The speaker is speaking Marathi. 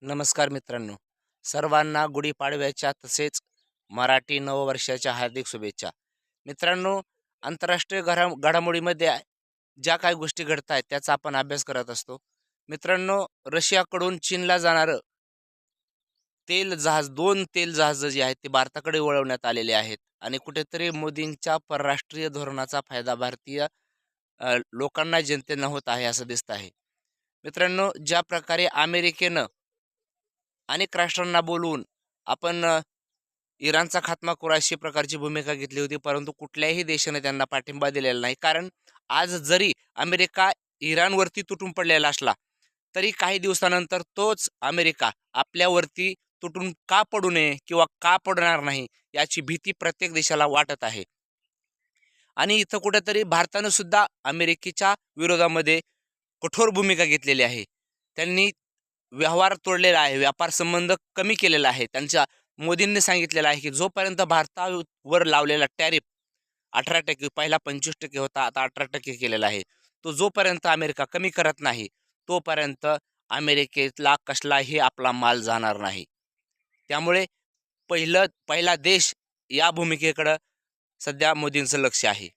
नमस्कार मित्रांनो, सर्वांना गुढीपाडव्याच्या तसेच मराठी नववर्षाच्या हार्दिक शुभेच्छा. मित्रांनो, आंतरराष्ट्रीय घडामोडीमध्ये ज्या काही गोष्टी घडत आहेत त्याचा आपण अभ्यास करत असतो. मित्रांनो, रशियाकडून चीनला जाणारं तेल जहाज 2 तेल जहाज जी आहेत ते भारताकडे वळवण्यात आलेले आहेत आणि कुठेतरी मोदींच्या परराष्ट्रीय धोरणाचा फायदा भारतीय लोकांना जनतेनं होत आहे असं दिसतं आहे. मित्रांनो, ज्या प्रकारे अमेरिकेनं अनेक राष्ट्रांना बोलवून आपण इराणचा खात्मा करू अशी प्रकारची भूमिका घेतली होती, परंतु कुठल्याही देशाने त्यांना पाठिंबा दिलेला नाही. कारण आज जरी अमेरिका इराणवरती तुटून पडलेला असला, तरी काही दिवसानंतर तोच अमेरिका आपल्यावरती तुटून का पडू नये किंवा का पडणार नाही याची भीती प्रत्येक देशाला वाटत आहे. आणि इथं कुठेतरी भारतानं सुद्धा अमेरिकेच्या विरोधामध्ये कठोर भूमिका घेतलेली आहे. त्यांनी व्यवहार तोडलेला आहे, व्यापार संबंध कमी केलेला आहे. त्यांच्या मोदींनी सांगितलेलं आहे, की जोपर्यंत भारतावर लावलेला टॅरिफ 18% पहिला 25% होता, आता 18% केलेला आहे. तो जोपर्यंत अमेरिका कमी करत नाही, तोपर्यंत अमेरिकेतला कसलाही आपला माल जाणार नाही. त्यामुळे पहिला देश या भूमिकेकडं सध्या मोदींचं लक्ष आहे.